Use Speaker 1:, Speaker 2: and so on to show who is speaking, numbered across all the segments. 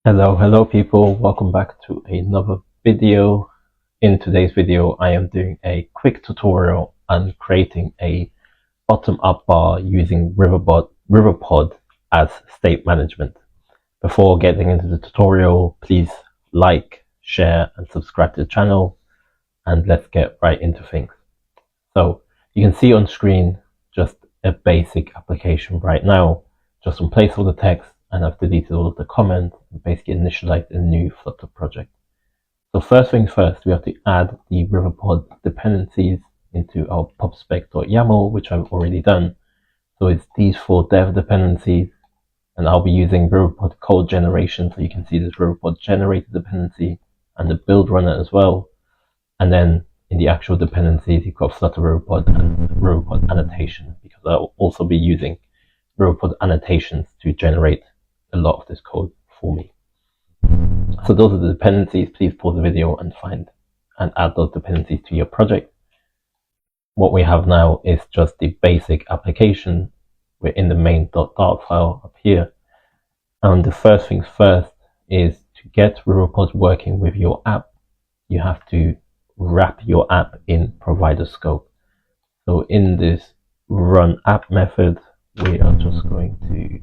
Speaker 1: Hello people, welcome back to another video. In today's video I am doing a quick tutorial on creating a bottom-up bar using Riverpod as state management. Before getting into the tutorial, please like, share and subscribe to the channel, and let's get right into things. So you can see on screen just a basic application right now, just some placeholder text, and I've deleted all of the comments and basically initialized a new Flutter project. So first things first, we have to add the Riverpod dependencies into our pubspec.yaml, which I've already done. So it's these 4 dev dependencies, and I'll be using Riverpod code generation, so you can see this Riverpod generated dependency and the build runner as well. And then in the actual dependencies, you've got Flutter Riverpod and Riverpod annotations, because I'll also be using Riverpod annotations to generate a lot of this code for me. So those are the dependencies. Please pause the video and find and add those dependencies to your project. What we have now is just the basic application. We're in the main.dart file up here. And the first things first is to get Riverpod working with your app, you have to wrap your app in provider scope. So in this run app method, we are just going to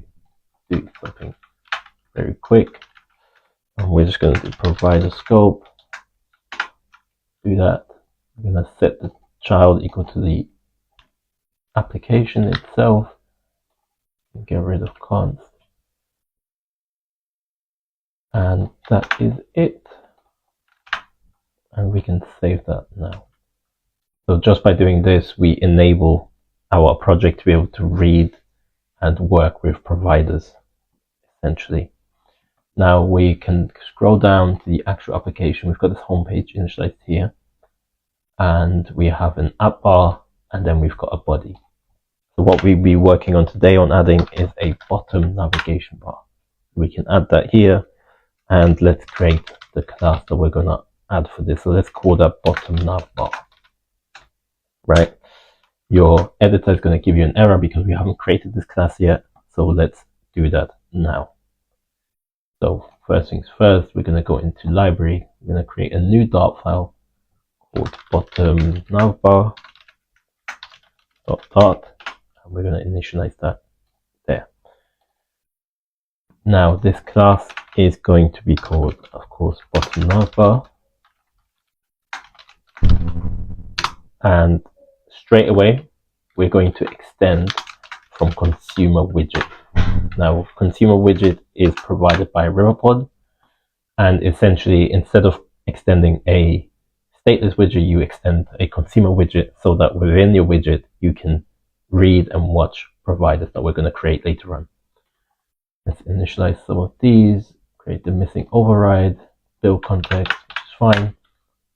Speaker 1: do something very quick, and we're just going to do provider scope. Do that. We're going to set the child equal to the application itself, and get rid of const, and that is it, and we can save that now. So just by doing this, we enable our project to be able to read and work with providers, essentially. Now we can scroll down to the actual application. We've got this home page initialized here, and we have an app bar, and then we've got a body. So what we'll be working on today on adding is a bottom navigation bar. We can add that here, and let's create the class that we're going to add for this. So let's call that bottom nav bar. Right? Your editor is going to give you an error because we haven't created this class yet. So let's do that now. So first things first, we're going to go into library. We're going to create a new Dart file called bottom navbar .dart, and we're going to initialize that there. Now this class is going to be called, of course, bottom navbar, and straight away we're going to extend from consumer widget. Now consumer widget is provided by Riverpod, and essentially instead of extending a stateless widget, you extend a consumer widget so that within your widget you can read and watch providers that we're going to create later on. Let's initialize some of these, create the missing override, build context, which is fine.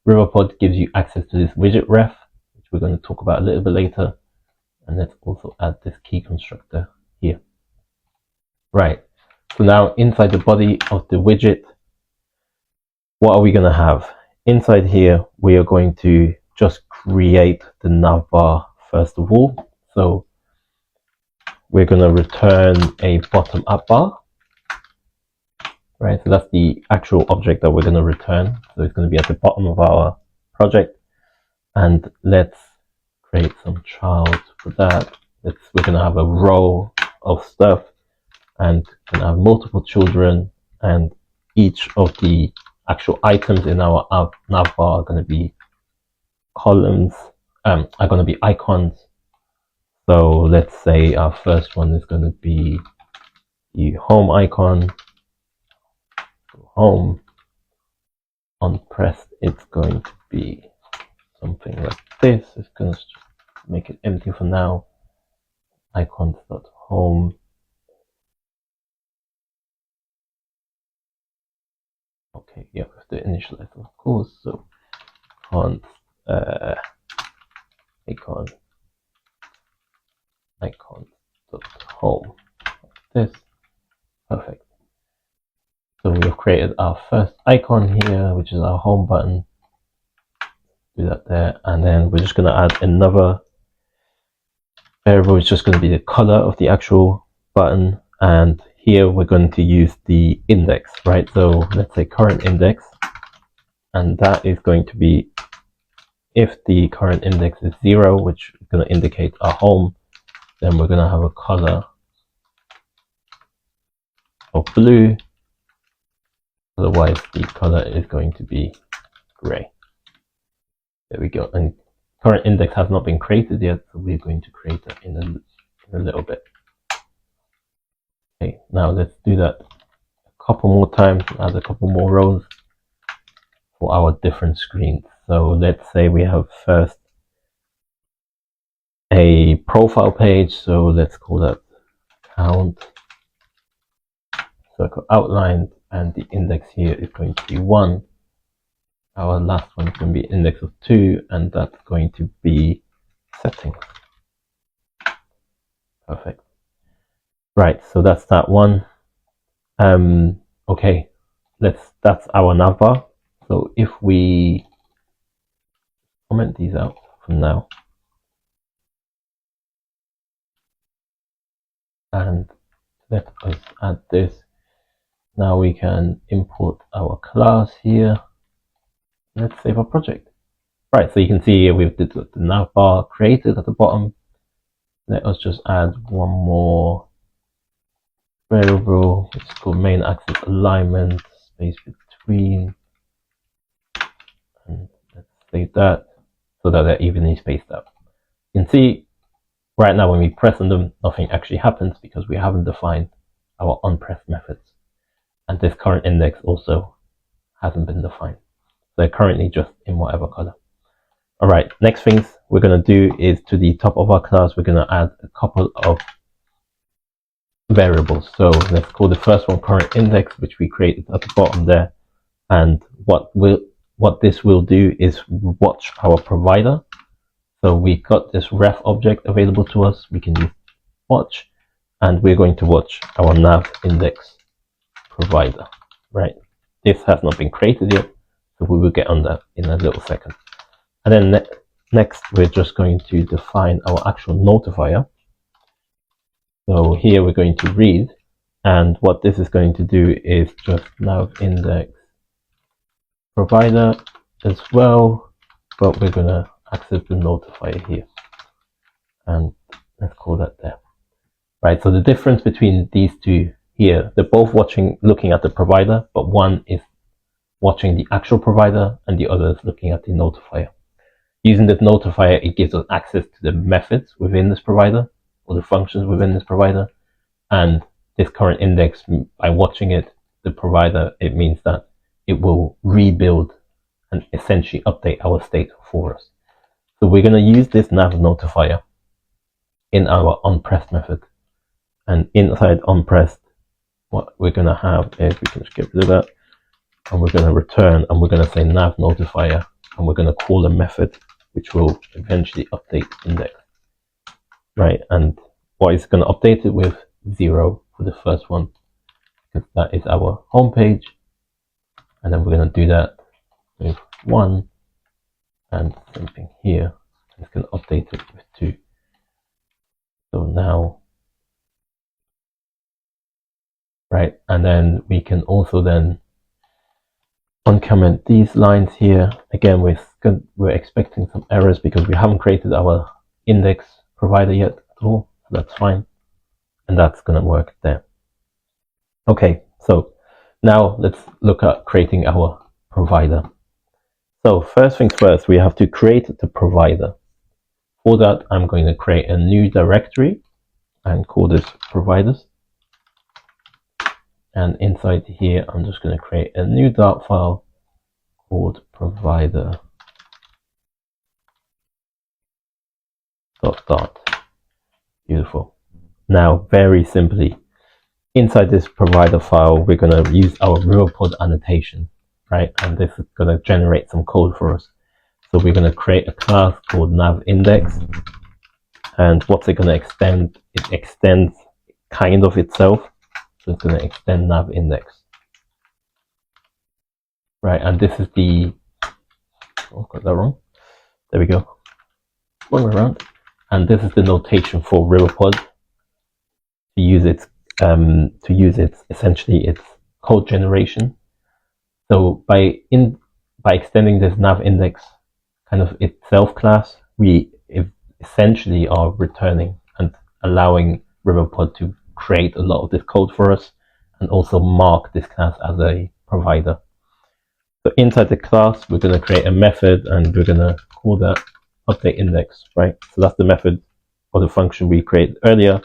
Speaker 1: Riverpod gives you access to this widget ref, which we're going to talk about a little bit later. And let's also add this key constructor here. Right, so now inside the body of the widget, what are we going to have? Inside here, we are going to just create the navbar first of all. So we're going to return a bottom appbar. Right, so that's the actual object that we're going to return. So it's going to be at the bottom of our project. And let's create some child for that. We're going to have a row of stuff, and can have multiple children, and each of the actual items in our navbar are going to be columns, are going to be icons. So let's say our first one is going to be the home icon. Home. On press, it's going to be something like this. It's going to make it empty for now. Icons.home. Okay, yeah, we have to initialize, of course. So const icon.home. Like this. Perfect. So we have created our first icon here, which is our home button. Do that there, and then we're just going to add another variable. It's just going to be the color of the actual button, and here we're going to use the index, right? So let's say current index, and that is going to be, if the current index is 0, which is going to indicate our home, then we're going to have a color of blue. Otherwise, the color is going to be gray. There we go. And current index has not been created yet, so we're going to create that in a little bit. Okay, now let's do that a couple more times, add a couple more rows for our different screens. So let's say we have first a profile page, so let's call that count, circle outlined, and the index here is going to be 1. Our last one is going to be index of 2, and that's going to be settings. Perfect. Right, so that's that one. Okay, that's our navbar. So if we comment these out for now, and let us add this. Now we can import our class here. Let's save our project. Right, so you can see here we've the navbar created at the bottom. Let us just add one more variable, which is called main axis alignment, space between, and let's save that so that they're evenly spaced out. You can see right now when we press on them, nothing actually happens because we haven't defined our onPress methods. And this current index also hasn't been defined. They're currently just in whatever color. All right, next things we're going to do is to the top of our class, we're going to add a couple of variables. So let's call the first one current index, which we created at the bottom there. And what this will do is watch our provider. So we got this ref object available to us. We can use watch, and we're going to watch our nav index provider, right? This has not been created yet, so we will get on that in a little second. And then next, we're just going to define our actual notifier. So here we're going to read, and what this is going to do is just nav index provider as well, but we're going to access the notifier here, and let's call that there. Right, so the difference between these two here, they're both looking at the provider, but one is watching the actual provider and the other is looking at the notifier. Using the notifier, it gives us access to the methods within this provider or the functions within this provider, and this current index, by watching it, the provider, it means that it will rebuild and essentially update our state for us. So we're going to use this nav notifier in our onPressed method, and inside onPressed, what we're going to have is, we can just get rid of that, and we're going to return, and we're going to say nav notifier, and we're going to call a method which will eventually update index, right? And what is going to update it with? 0 for the first one, because that is our home page, and then we're going to do that with 1, and same thing here. It's going to update it with 2. So now, right, and then we can also then uncomment these lines here. Again, we're expecting some errors because we haven't created our index provider yet at all. So that's fine, and that's going to work there. Okay, so now let's look at creating our provider. So first things first, we have to create the provider. For that, I'm going to create a new directory and call this providers. And inside here, I'm just going to create a new Dart file called provider.dart. Beautiful. Now, very simply, inside this provider file, we're going to use our Riverpod annotation, right? And this is going to generate some code for us. So we're going to create a class called nav index. And what's it going to extend? It extends kind of itself. So it's going to extend nav index. Right, and this is the, oh, got that wrong. There we go. Wrong way around. And this is the notation for Riverpod to use its to use it, essentially it's code generation. So by extending this nav index kind of itself class, we essentially are returning and allowing Riverpod to create a lot of this code for us and also mark this class as a provider. So inside the class, we're going to create a method and we're going to call that update index, right? So that's the method or the function we created earlier.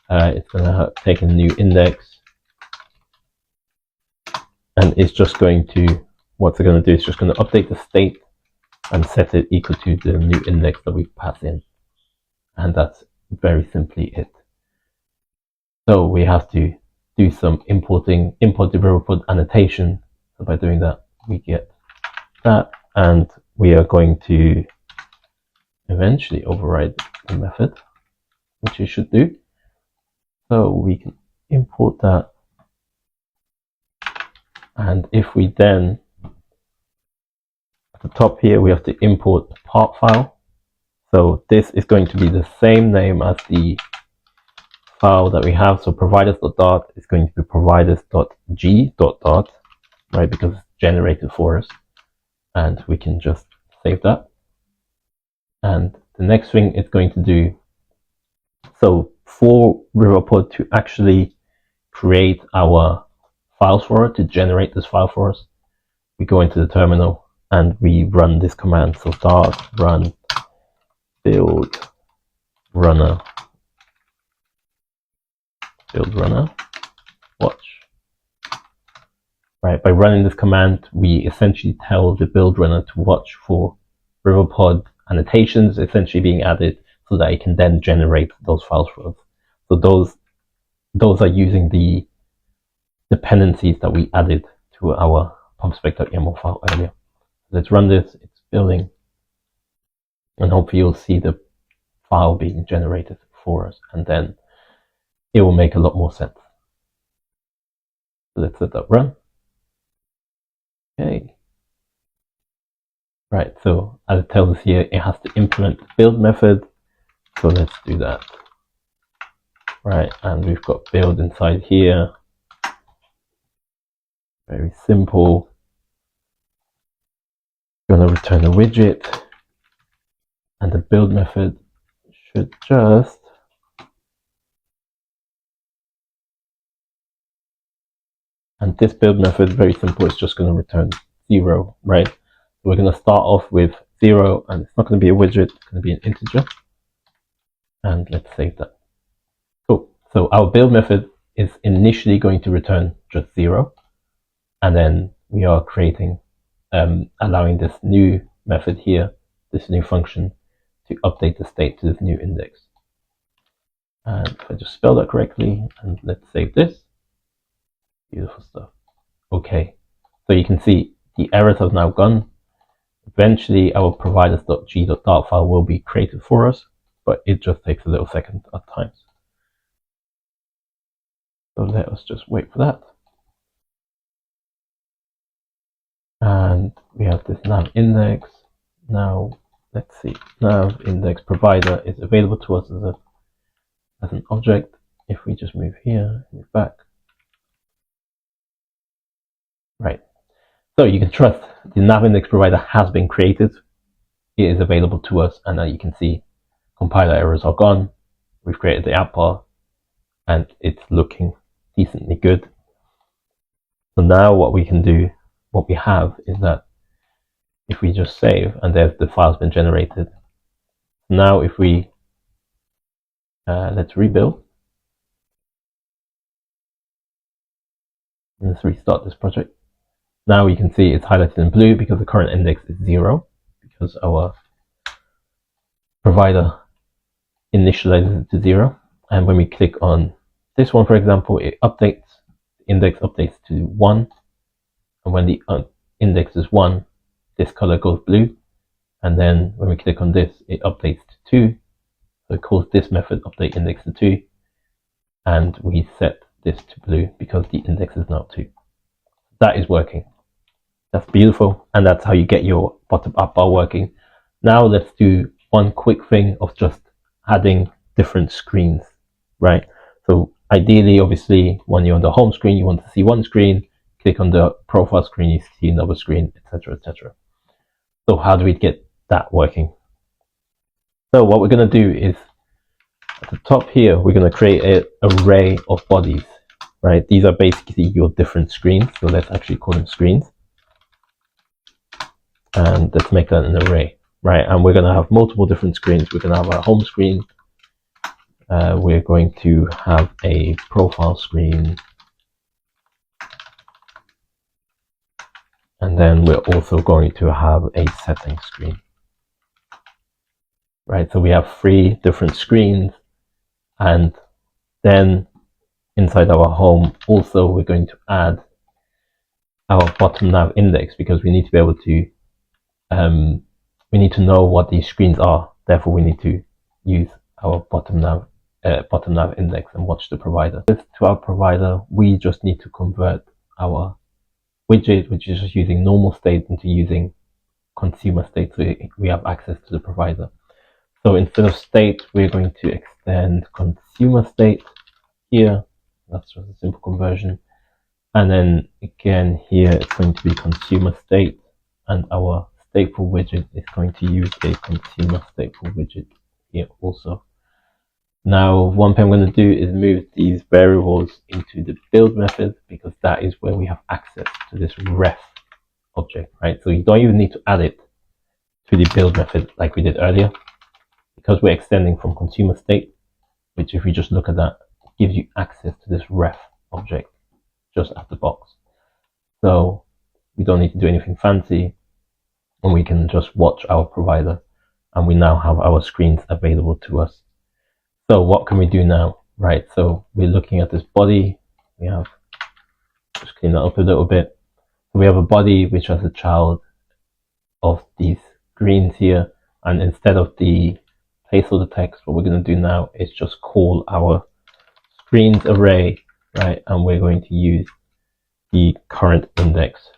Speaker 1: It's going to take a new index, and it's just going to, what's it going to do? It's just going to update the state and set it equal to the new index that we pass in. And that's very simply it. So we have to do some import the Riverpod annotation. So by doing that, we get that, and we are going to eventually override the method, which you should do. So we can import that, and if we then, at the top here, we have to import the part file. So this is going to be the same name as the file that we have. So providers.dart is going to be providers.g.dart, right, because it's generated for us, and we can just save that. And the next thing it's going to do, so for Riverpod to actually create our files for it, to generate this file for us, we go into the terminal and we run this command. So dart run build runner watch. Right, by running this command, we essentially tell the build runner to watch for Riverpod annotations essentially being added so that it can then generate those files for us. So those are using the dependencies that we added to our pubspec.yaml file earlier. Let's run this, it's building, and hopefully you'll see the file being generated for us, and then it will make a lot more sense. So let's let that run. Okay. Right, so as it tells us here, it has to implement the build method. So let's do that. Right, and we've got build inside here. Very simple. We're going to return a widget, and the build method should just and this build method, very simple, it's just going to return 0, right? So we're going to start off with 0, and it's not going to be a widget, it's going to be an integer. And let's save that. Cool. So our build method is initially going to return just 0, and then we are creating, allowing this new method here, this new function, to update the state to this new index. And if I just spell that correctly, and let's save this. Beautiful stuff. Okay, so you can see the errors have now gone. Eventually our providers.g.dart file will be created for us, but it just takes a little second at times. So let us just wait for that. And we have this nav index. Now let's see, nav index provider is available to us as an object. If we just move here, move back. Right, so you can trust the nav index provider has been created. It is available to us, and now you can see compiler errors are gone. We've created the appbar, and it's looking decently good. So now what we can do, what we have is that if we just save, and there's the file's been generated. Now if we let's rebuild. Let's restart this project. Now you can see it's highlighted in blue because the current index is 0, because our provider initializes it to 0. And when we click on this one, for example, it updates, the index updates to 1. And when the index is 1, this color goes blue. And then when we click on this, it updates to 2. So it calls this method update index to 2. And we set this to blue because the index is now 2. That is working. That's beautiful, and that's how you get your bottom appbar working. Now let's do one quick thing of just adding different screens, right? So ideally, obviously, when you're on the home screen, you want to see one screen. Click on the profile screen, you see another screen, etc., etc. So how do we get that working? So what we're going to do is at the top here, we're going to create an array of bodies, right? These are basically your different screens. So let's actually call them screens. And let's make that an array, right? And we're going to have multiple different screens. We're going to have our home screen. We're going to have a profile screen. And then we're also going to have a settings screen, right? So we have 3 different screens. And then inside our home, also, we're going to add our bottom nav index, because we need to be able to, we need to know what these screens are. Therefore, we need to use our bottom nav index and watch the provider. To our provider, we just need to convert our widget, which is just using normal state, into using consumer state, so we have access to the provider. So instead of state, we're going to extend consumer state here. That's just a simple conversion. And then again here, it's going to be consumer state, and our stateful widget is going to use a consumer stateful widget here also. Now, one thing I'm going to do is move these variables into the build method, because that is where we have access to this ref object, right? So you don't even need to add it to the build method like we did earlier, because we're extending from consumer state, which, if we just look at that, gives you access to this ref object just at the box. So we don't need to do anything fancy, and we can just watch our provider, and we now have our screens available to us. So what can we do now, right? So we're looking at this body. We have, just clean that up a little bit. We have a body which has a child of these screens here, and instead of the placeholder text, what we're going to do now is just call our screens array, right? And we're going to use the current index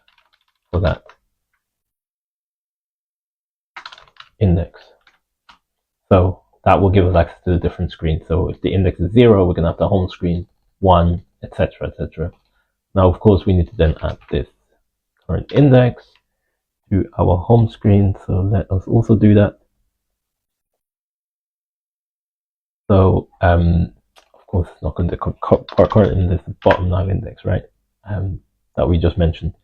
Speaker 1: for that index. So that will give us access to the different screens. So if the index is 0, we're going to have the home screen, 1, etc., etc. Now, of course, we need to then add this current index to our home screen. So let us also do that. So, of course, it's not going to current index, the bottom nav index, right? That we just mentioned.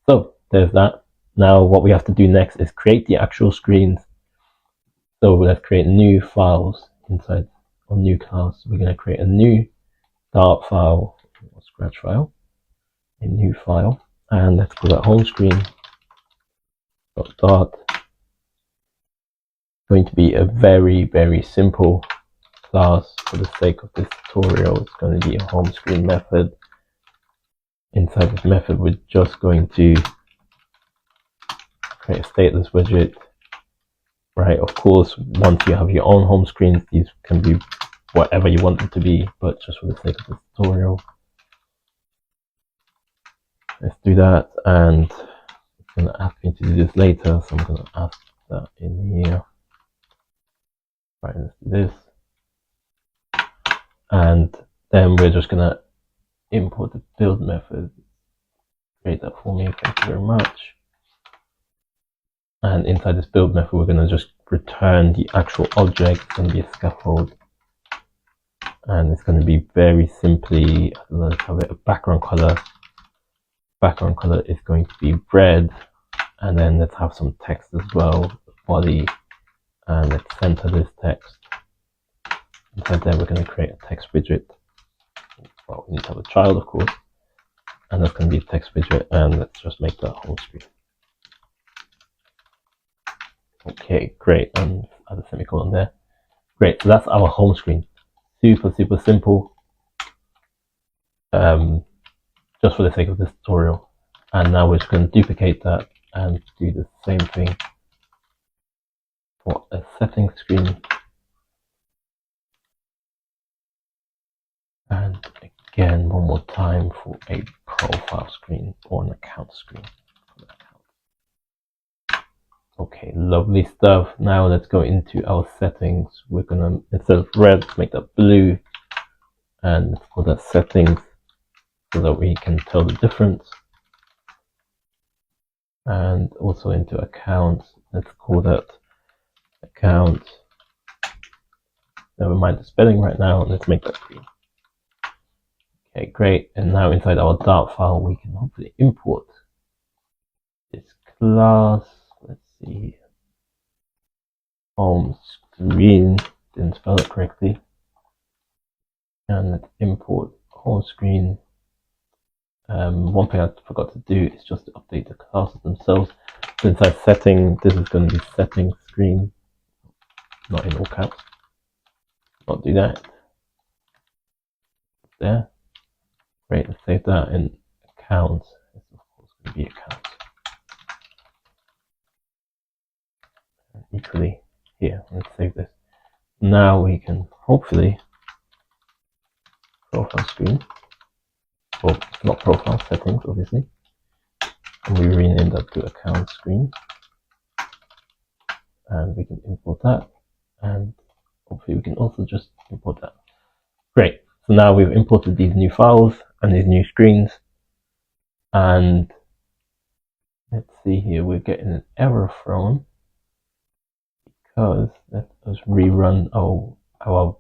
Speaker 1: So there's that. Now what we have to do next is create the actual screens. So let's create new files inside, or new class. We're going to create a new Dart file, or Scratch file, a new file, and let's call that home screen .dart. Going to be a very, very simple class for the sake of this tutorial. It's going to be a home screen method. Inside this method, we're just going to create a stateless widget, right? Of course, once you have your own home screens, these can be whatever you want them to be, but just for the sake of this tutorial, let's do that. And it's going to ask me to do this later, so I'm going to ask that in here. Right, let's do this. And then we're just going to import the build method. Create that for me, thank you very much. And inside this build method, we're going to just return the actual object. It's going to be a scaffold, and it's going to be very simply, I don't know, let's have it, a background color. Background color is going to be red, and then let's have some text as well, body, and let's center this text. Inside there, we're going to create a text widget. Well, we need to have a child, of course, and that's going to be a text widget, and let's just make that home screen. Okay, great, and add a semicolon there. Great, so that's our home screen. Super, super simple. Just for the sake of this tutorial. And now we're just going to duplicate that and do the same thing for a settings screen. And again, one more time for a profile screen or an account screen. Okay, lovely stuff. Now let's go into our settings. We're gonna, instead of red, make that blue. and let's call that settings so that we can tell the difference. And also into accounts, let's call that account. Never mind the spelling right now, let's make that green. Okay, great. And now inside our Dart file, we can hopefully import this class. Let's see, home screen, didn't spell it correctly. And let's import home screen. One thing I forgot to do is just to update the classes themselves. So inside setting, this is going to be setting screen, not in all caps. Not do that. There. Great, let's save that in accounts. It's of course going to be accounts. And equally here, let's save this. Now we can hopefully profile screen. Well, not profile, settings obviously. And we rename that to account screen. And we can import that. And hopefully we can also just import that. Great. So now we've imported these new files and these new screens. And let's see here, we're getting an error thrown because let us rerun our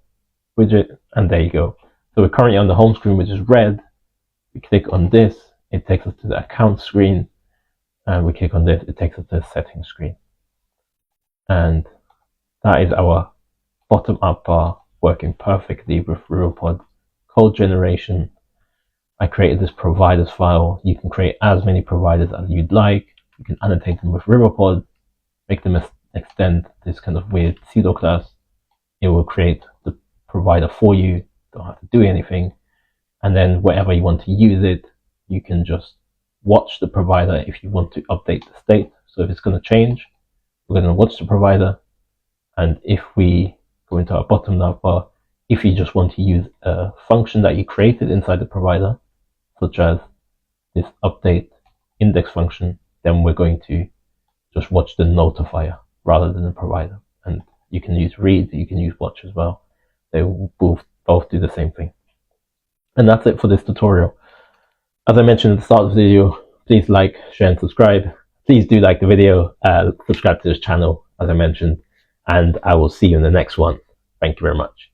Speaker 1: widget, and there you go. So we're currently on the home screen, which is red. We click on this, it takes us to the account screen, and we click on this, it takes us to the settings screen. And that is our bottom up bar working perfectly with Riverpod code generation. I created this providers file. You can create as many providers as you'd like. You can annotate them with Riverpod, make them extend this kind of weird pseudo class. It will create the provider for you. Don't have to do anything. And then wherever you want to use it, you can just watch the provider if you want to update the state. So if it's going to change, we're going to watch the provider. And if we go into our bottom navbar, if you just want to use a function that you created inside the provider, such as this update index function, then we're going to just watch the notifier rather than the provider. And you can use read, you can use watch as well. They will both do the same thing. And that's it for this tutorial. As I mentioned at the start of the video, please like, share and subscribe. Please do like the video, subscribe to this channel as I mentioned, and I will see you in the next one. Thank you very much.